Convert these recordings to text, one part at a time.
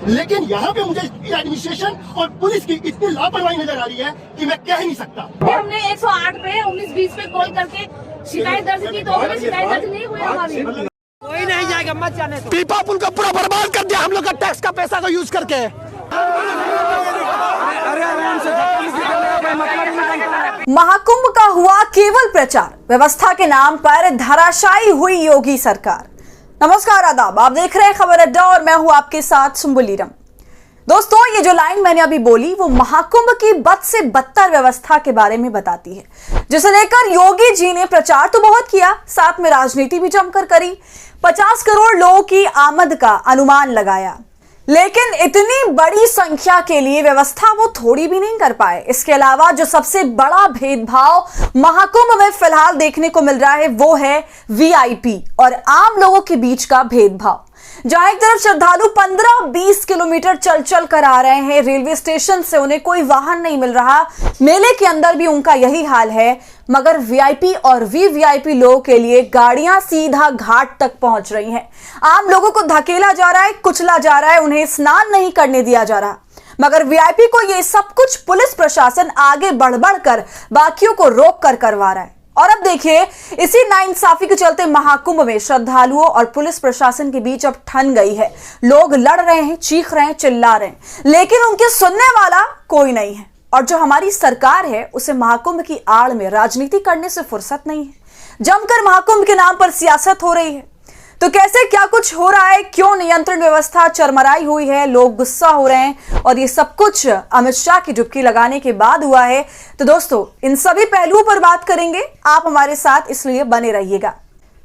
लेकिन यहाँ पे मुझे एडमिनिस्ट्रेशन और पुलिस की इतनी लापरवाही नजर आ रही है कि मैं कह ही नहीं सकता। हमने 108 पे 1920 पे कॉल करके शिकायत दर्ज की, तो हमें शिकायत दर्ज नहीं हुई हमारी। कोई नहीं जाएगा, मत जाने दो। पीपा पुल को पूरा बर्बाद कर दिया हम लोग का टैक्स का पैसा को यूज करके। महाकुंभ का हुआ केवल प्रचार, व्यवस्था के नाम पर धराशायी हुई योगी सरकार। नमस्कार, आदाब, आप देख रहे हैं खबर अड्डा और मैं हूं आपके साथ सुम्बुलीरम। दोस्तों, ये जो लाइन मैंने अभी बोली वो महाकुंभ की बद से बदतर व्यवस्था के बारे में बताती है, जिसे लेकर योगी जी ने प्रचार तो बहुत किया, साथ में राजनीति भी जमकर करी। 50 करोड़ लोगों की आमद का अनुमान लगाया, लेकिन इतनी बड़ी संख्या के लिए व्यवस्था वो थोड़ी भी नहीं कर पाए। इसके अलावा जो सबसे बड़ा भेदभाव महाकुंभ में फिलहाल देखने को मिल रहा है वो है वीआईपी और आम लोगों के बीच का भेदभाव। जहां एक तरफ श्रद्धालु 15-20 किलोमीटर चल चल कर आ रहे हैं, रेलवे स्टेशन से उन्हें कोई वाहन नहीं मिल रहा, मेले के अंदर भी उनका यही हाल है, मगर वीआईपी और वीवीआईपी लोगों के लिए गाड़ियां सीधा घाट तक पहुंच रही हैं। आम लोगों को धकेला जा रहा है, कुचला जा रहा है, उन्हें स्नान नहीं करने दिया जा रहा, मगर वीआईपी को यह सब कुछ पुलिस प्रशासन आगे बढ़ बढ़ कर बाकियों को रोक कर करवा रहा है। और अब देखिए, इसी नाइंसाफी के चलते महाकुंभ में श्रद्धालुओं और पुलिस प्रशासन के बीच अब ठन गई है। लोग लड़ रहे हैं, चीख रहे हैं, चिल्ला रहे हैं, लेकिन उनके सुनने वाला कोई नहीं है। और जो हमारी सरकार है उसे महाकुंभ की आड़ में राजनीति करने से फुर्सत नहीं है। जमकर महाकुंभ के नाम पर सियासत हो रही है। तो कैसे क्या कुछ हो रहा है, क्यों नियंत्रण व्यवस्था चरमराई हुई है, लोग गुस्सा हो रहे हैं, और ये सब कुछ अमित शाह की डुबकी लगाने के बाद हुआ है। तो दोस्तों, इन सभी पहलुओं पर बात करेंगे, आप हमारे साथ इसलिए बने रहिएगा।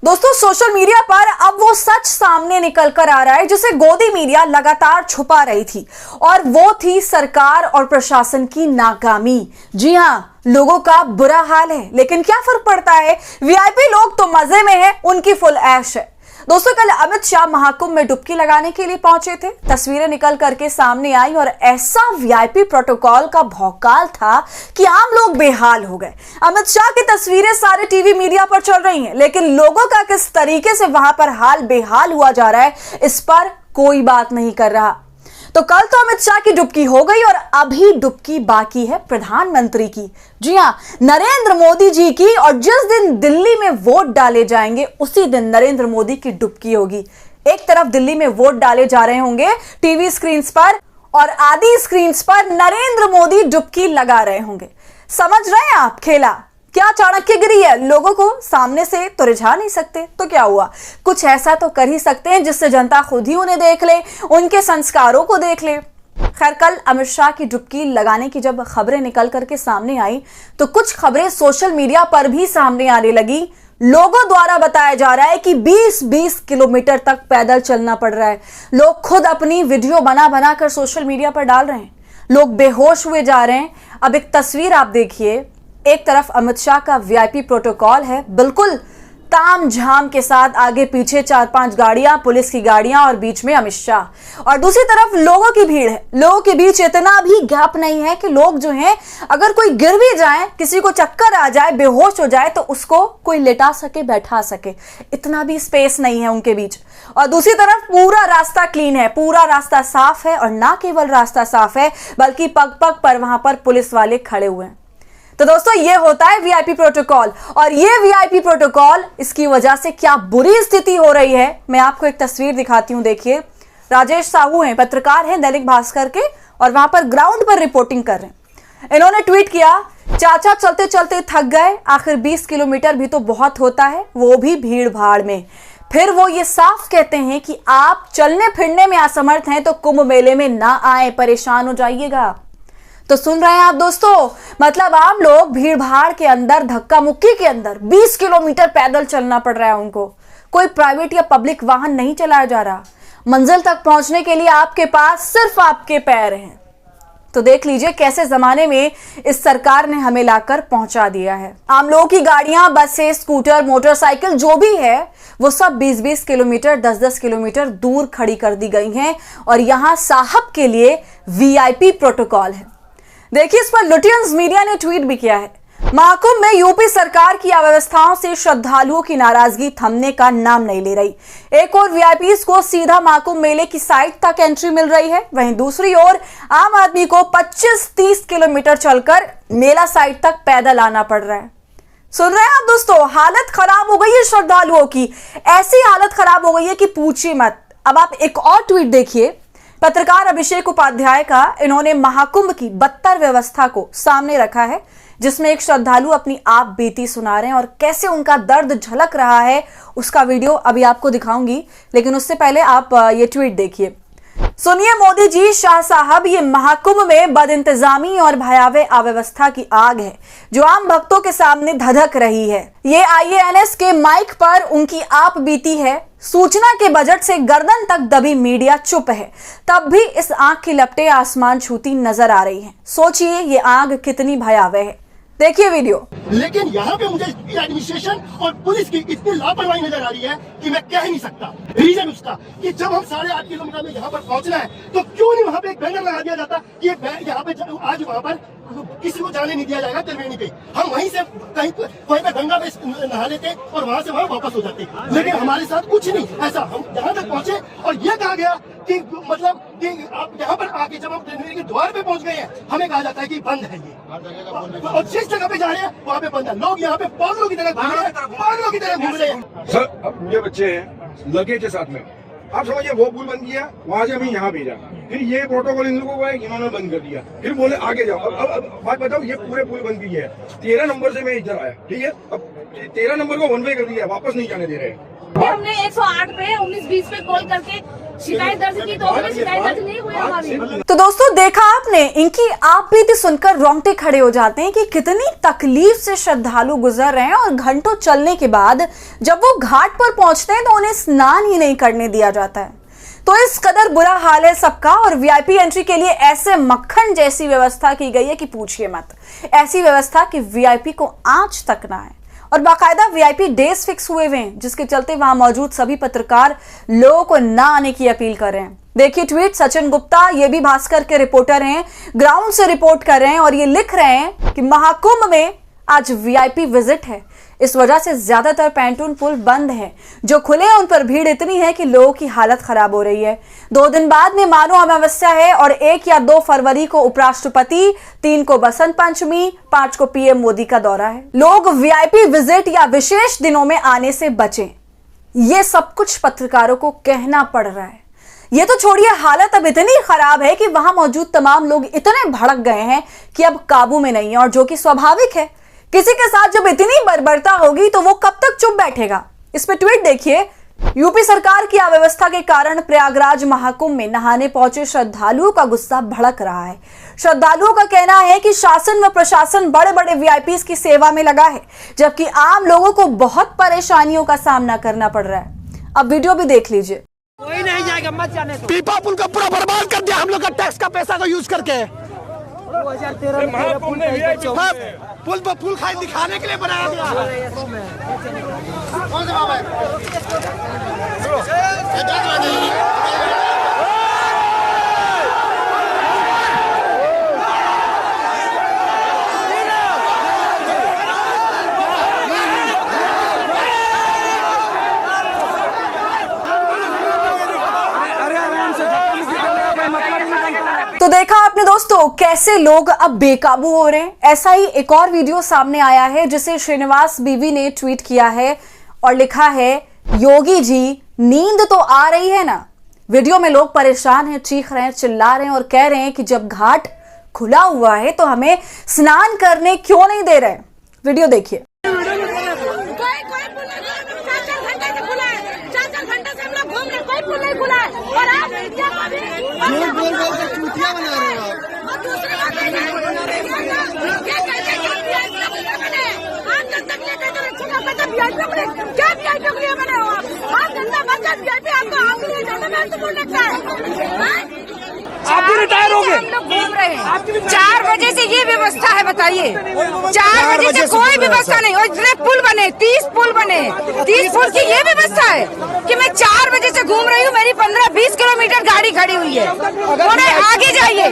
दोस्तों, सोशल मीडिया पर अब वो सच सामने निकल कर आ रहा है जिसे गोदी मीडिया लगातार छुपा रही थी, और वो थी सरकार और प्रशासन की नाकामी। जी हाँ, लोगों का बुरा हाल है, लेकिन क्या फर्क पड़ता है, वीआईपी लोग तो मजे में हैं, उनकी फुल ऐश है। दोस्तों, कल अमित शाह महाकुंभ में डुबकी लगाने के लिए पहुंचे थे। तस्वीरें निकल करके सामने आई और ऐसा वीआईपी प्रोटोकॉल का भौकाल था कि आम लोग बेहाल हो गए। अमित शाह की तस्वीरें सारे टीवी मीडिया पर चल रही हैं, लेकिन लोगों का किस तरीके से वहां पर हाल बेहाल हुआ जा रहा है, इस पर कोई बात नहीं कर रहा। तो कल तो अमित शाह की डुबकी हो गई और अभी डुबकी बाकी है प्रधानमंत्री की। जी हां, नरेंद्र मोदी जी की। और जिस दिन दिल्ली में वोट डाले जाएंगे उसी दिन नरेंद्र मोदी की डुबकी होगी। एक तरफ दिल्ली में वोट डाले जा रहे होंगे टीवी स्क्रीन्स पर, और आधी स्क्रीन्स पर नरेंद्र मोदी डुबकी लगा रहे होंगे। समझ रहे हैं आप खेला? क्या चाणक्यगिरी है, लोगों को सामने से तो रिझा नहीं सकते, तो क्या हुआ, कुछ ऐसा तो कर ही सकते हैं जिससे जनता खुद ही उन्हें देख ले, उनके संस्कारों को देख ले। खैर, कल अमित शाह की डुबकी लगाने की जब खबरें निकल करके सामने आई तो कुछ खबरें सोशल मीडिया पर भी सामने आने लगी। लोगों द्वारा बताया जा रहा है कि 20-20 किलोमीटर तक पैदल चलना पड़ रहा है। लोग खुद अपनी वीडियो बना बना कर सोशल मीडिया पर डाल रहे हैं, लोग बेहोश हुए जा रहे हैं। अब एक तस्वीर आप देखिए, एक तरफ अमित शाह का वीआईपी प्रोटोकॉल है, बिल्कुल ताम झाम के साथ, आगे पीछे 4-5 गाड़ियां, पुलिस की गाड़ियां, और बीच में अमित शाह, और दूसरी तरफ लोगों की भीड़ है। लोगों के बीच इतना भी गैप नहीं है कि लोग जो हैं, अगर कोई गिर भी जाए, किसी को चक्कर आ जाए, बेहोश हो जाए, तो उसको कोई लेटा सके, बैठा सके, इतना भी स्पेस नहीं है उनके बीच। और दूसरी तरफ पूरा रास्ता क्लीन है, पूरा रास्ता साफ है, और ना केवल रास्ता साफ है बल्कि पग पग पर वहां पर पुलिस वाले खड़े हुए हैं। तो दोस्तों, ये होता है वीआईपी प्रोटोकॉल, और ये वीआईपी प्रोटोकॉल, इसकी वजह से क्या बुरी स्थिति हो रही है, मैं आपको एक तस्वीर दिखाती हूं। देखिए, राजेश साहू हैं, पत्रकार हैं दैनिक भास्कर के, और वहां पर ग्राउंड पर रिपोर्टिंग कर रहे हैं। इन्होंने ट्वीट किया, चाचा चलते चलते थक गए, आखिर 20 किलोमीटर भी तो बहुत होता है, वो भी भीड़ भाड़ में। फिर वो ये साफ कहते हैं कि आप चलने फिरने में असमर्थ हैं तो कुंभ मेले में ना आए, परेशान हो जाइएगा। तो सुन रहे हैं आप दोस्तों, मतलब आम लोग भीड़ भाड़ के अंदर, धक्का मुक्की के अंदर 20 किलोमीटर पैदल चलना पड़ रहा है उनको। कोई प्राइवेट या पब्लिक वाहन नहीं चलाया जा रहा। मंजिल तक पहुंचने के लिए आपके पास सिर्फ आपके पैर हैं। तो देख लीजिए कैसे जमाने में इस सरकार ने हमें लाकर पहुंचा दिया है। आम लोगों की गाड़ियां, बसें, स्कूटर, मोटरसाइकिल जो भी है, वो सब 20-20 किलोमीटर, 10-10 किलोमीटर दूर खड़ी कर दी गई हैं, और यहां साहब के लिए वीआईपी प्रोटोकॉल है। देखिए, इस पर लुटियंस मीडिया ने ट्वीट भी किया है। महाकुंभ में यूपी सरकार की अव्यवस्थाओं से श्रद्धालुओं की नाराजगी थमने का नाम नहीं ले रही। एक और वीआईपीज को सीधा महाकुंभ मेले की साइट तक एंट्री मिल रही है, वहीं दूसरी ओर आम आदमी को 25-30 किलोमीटर चलकर मेला साइट तक पैदल आना पड़ रहा है। सुन रहे हैं आप दोस्तों, हालत खराब हो गई है श्रद्धालुओं की। ऐसी हालत खराब हो गई है कि पूछिए मत। अब आप एक और ट्वीट देखिए, पत्रकार अभिषेक उपाध्याय का। इन्होंने महाकुंभ की बदतर व्यवस्था को सामने रखा है, जिसमें एक श्रद्धालु अपनी आप बीती सुना रहे हैं और कैसे उनका दर्द झलक रहा है, उसका वीडियो अभी आपको दिखाऊंगी। लेकिन उससे पहले आप ये ट्वीट देखिए। सुनिए मोदी जी, शाह साहब, ये महाकुंभ में बदइंतजामी और भयावह अव्यवस्था की आग है जो आम भक्तों के सामने धधक रही है। ये IANS के माइक पर उनकी आप बीती है। सूचना के बजट से गर्दन तक दबी मीडिया चुप है, तब भी इस आग की लपटें आसमान छूती नजर आ रही हैं। सोचिए ये आग कितनी भयावह है। देखिए वीडियो। लेकिन यहाँ पे मुझे एडमिनिस्ट्रेशन और पुलिस की इतनी लापरवाही नजर आ रही है कि मैं कह नहीं सकता। रीजन उसका कि जब हम 8.5 किलोमीटर में यहाँ पर पहुंचना है तो क्यों नहीं वहाँ पे एक बैनर लगा दिया जाता कि ये यहाँ पे आज वहाँ पर किसी को जाने नहीं दिया जाएगा त्रिवेणी पे। हम वहीं से कहीं पे गंगा पे नहा लेते और वहाँ से वहाँ वापस हो जाते। लेकिन हमारे साथ कुछ नहीं ऐसा। हम यहाँ तक पहुंचे और ये कहा गया कि मतलब कि आप यहाँ पर आके जब हम त्रिवेणी के द्वार पे पहुंच गए हैं, हमें कहा जाता है कि बंद है ये, और जिस जगह पे जा रहे हैं वहाँ पे बंद है। लोग यहाँ पे पागलों की तरह घूम रहे हैं, पागलों की तरह घूम रहे हैं। सर, अब पूरे बच्चे हैं लगे के साथ में, आप समझिए वो पुल बंद किया, वहाँ से हमें यहाँ भेजा, फिर ये प्रोटोकॉल इन लोगों को है, इन्होंने बंद कर दिया, फिर बोले आगे जाओ। अब बात बताओ, ये पूरे पुल बंद किए है। 13 नंबर से मैं इधर आया, ठीक है। अब 13 नंबर को वन वे कर दिया, वापस नहीं जाने दे रहे। हमने 108 पे 19-20 पे कॉल करके शिकायत दर्ज की तो हमें शिकायत दर्ज नहीं हुई हमारी। तो दोस्तों देखा आपने, इनकी आप बीती सुनकर रोंगटे खड़े हो जाते हैं कि कितनी तकलीफ से श्रद्धालु गुजर रहे हैं और घंटों चलने के बाद जब वो घाट पर पहुंचते हैं तो उन्हें स्नान ही नहीं करने दिया जाता है। तो इस कदर बुरा हाल है सबका और वीआईपी एंट्री के लिए ऐसे मक्खन जैसी व्यवस्था की गई है कि पूछिए मत। ऐसी व्यवस्था कि वीआईपी को आंच तक ना है और बाकायदा वीआईपी डेज फिक्स हुए हुए हैं, जिसके चलते वहां मौजूद सभी पत्रकार लोगों को ना आने की अपील कर रहे हैं। देखिए ट्वीट, सचिन गुप्ता, ये भी भास्कर के रिपोर्टर हैं, ग्राउंड से रिपोर्ट कर रहे हैं और ये लिख रहे हैं कि महाकुंभ में आज वीआईपी विजिट है, इस वजह से ज्यादातर पैंटून पुल बंद है। जो खुले हैं उन पर भीड़ इतनी है कि लोगों की हालत खराब हो रही है। 2 दिन बाद में मानो अमावस्या है और 1 या 2 फरवरी को उपराष्ट्रपति, 3 को बसंत पंचमी, 5 को पीएम मोदी का दौरा है। लोग वीआईपी विजिट या विशेष दिनों में आने से बचें, ये सब कुछ पत्रकारों को कहना पड़ रहा है। ये तो छोड़िए, हालत अब इतनी खराब है कि वहां मौजूद तमाम लोग इतने भड़क गए हैं कि अब काबू में नहीं है, और जो कि स्वाभाविक है। किसी के साथ जब इतनी बर्बरता होगी तो वो कब तक चुप बैठेगा। इस पे ट्वीट देखिए। यूपी सरकार की अव्यवस्था के कारण प्रयागराज महाकुंभ में नहाने पहुंचे श्रद्धालुओं का गुस्सा भड़क रहा है। श्रद्धालुओं का कहना है कि शासन व प्रशासन बड़े बड़े वीआईपीज की सेवा में लगा है, जबकि आम लोगों को बहुत परेशानियों का सामना करना पड़ रहा है। अब वीडियो भी देख लीजिए। कोई नहीं जाएगा, मत जाने दो। पीपा पुल को पूरा बर्बाद कर दिया हम लोग का टैक्स का पैसा को यूज करके। 2013 में पुल पर पुल खाई दिखाने के लिए बनाया गया है। कौन सा बाबा है? तो देखा आपने दोस्तों कैसे लोग अब बेकाबू हो रहे हैं। ऐसा ही एक और वीडियो सामने आया है जिसे श्रीनिवास बीवी ने ट्वीट किया है और लिखा है, योगी जी नींद तो आ रही है ना। वीडियो में लोग परेशान हैं, चीख रहे हैं, चिल्ला रहे हैं और कह रहे हैं कि जब घाट खुला हुआ है तो हमें स्नान करने क्यों नहीं दे रहे। वीडियो देखिए। आप भी रिटायर हो गए। हम लोग घूम रहे रहे हैं। 4 बजे से ये व्यवस्था है, बताइए। 4 बजे से कोई व्यवस्था नहीं। और इतने पुल बने, 30 पुल बने, 30 पुल की ये व्यवस्था है कि मैं 4 बजे से घूम रही हूँ, मेरी 15-20 किलोमीटर गाड़ी खड़ी हुई है। थोड़े आगे जाइए।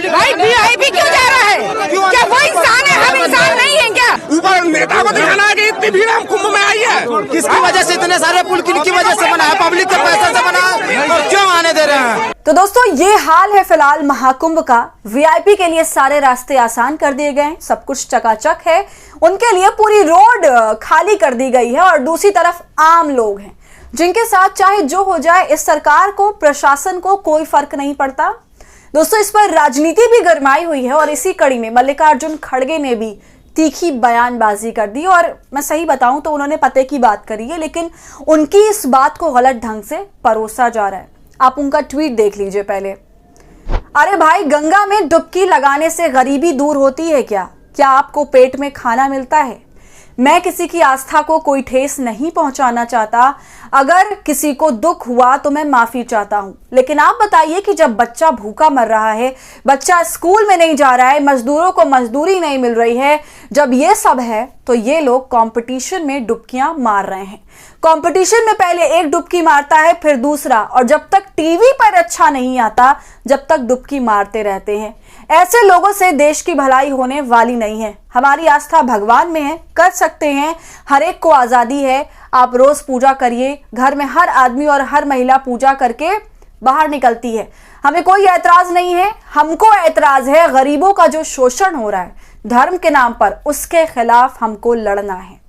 भाई VIP क्यों जा रहा है? क्या वो इंसान है? हम इंसान नहीं है क्या? ऊपर नेता को दिखाना है कि इतनी भीड़ हम कुंभ में आई है। किसकी वजह से इतने सारे पुल किनकी वजह से बना है? पब्लिक के पैसे से बना है, और क्यों आने दे रहे हैं? तो दोस्तों ये हाल है फिलहाल महाकुंभ का। VIP के लिए सारे रास्ते आसान कर दिए गए हैं, सब कुछ चकाचक है, उनके लिए पूरी रोड खाली कर दी गई है। और दूसरी तरफ आम लोग हैं जिनके साथ चाहे जो हो जाए, इस सरकार को, प्रशासन को कोई फर्क नहीं पड़ता। दोस्तों इस पर राजनीति भी गरमाई हुई है और इसी कड़ी में मल्लिकार्जुन खड़गे ने भी तीखी बयानबाजी कर दी। और मैं सही बताऊं तो उन्होंने पते की बात करी है, लेकिन उनकी इस बात को गलत ढंग से परोसा जा रहा है। आप उनका ट्वीट देख लीजिए पहले। अरे भाई, गंगा में डुबकी लगाने से गरीबी दूर होती है क्या? क्या आपको पेट में खाना मिलता है? मैं किसी की आस्था को कोई ठेस नहीं पहुंचाना चाहता। अगर किसी को दुख हुआ तो मैं माफी चाहता हूं, लेकिन आप बताइए कि जब बच्चा भूखा मर रहा है, बच्चा स्कूल में नहीं जा रहा है, मजदूरों को मजदूरी नहीं मिल रही है, जब ये सब है तो ये लोग कंपटीशन में डुबकियां मार रहे हैं। कंपटीशन में पहले एक डुबकी मारता है, फिर दूसरा, और जब तक टीवी पर अच्छा नहीं आता जब तक डुबकी मारते रहते हैं। ऐसे लोगों से देश की भलाई होने वाली नहीं है। हमारी आस्था भगवान में है, कर सकते हैं, हर एक को आजादी है। आप रोज पूजा करिए, घर में हर आदमी और हर महिला पूजा करके बाहर निकलती है, हमें कोई ऐतराज नहीं है। हमको ऐतराज है गरीबों का जो शोषण हो रहा है धर्म के नाम पर, उसके खिलाफ हमको लड़ना है।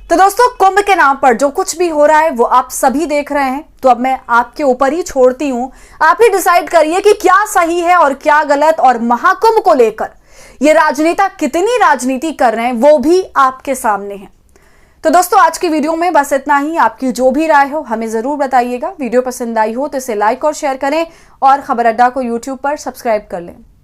तो दोस्तों कुंभ के नाम पर जो कुछ भी हो रहा है वो आप सभी देख रहे हैं, तो अब मैं आपके ऊपर ही छोड़ती हूं। आप ही डिसाइड करिए कि क्या सही है और क्या गलत। और महाकुंभ को लेकर ये राजनेता कितनी राजनीति कर रहे हैं वो भी आपके सामने है। तो दोस्तों आज की वीडियो में बस इतना ही। आपकी जो भी राय हो हमें जरूर बताइएगा। वीडियो पसंद आई हो तो इसे लाइक और शेयर करें, और खबर अड्डा को यूट्यूब पर सब्सक्राइब कर लें।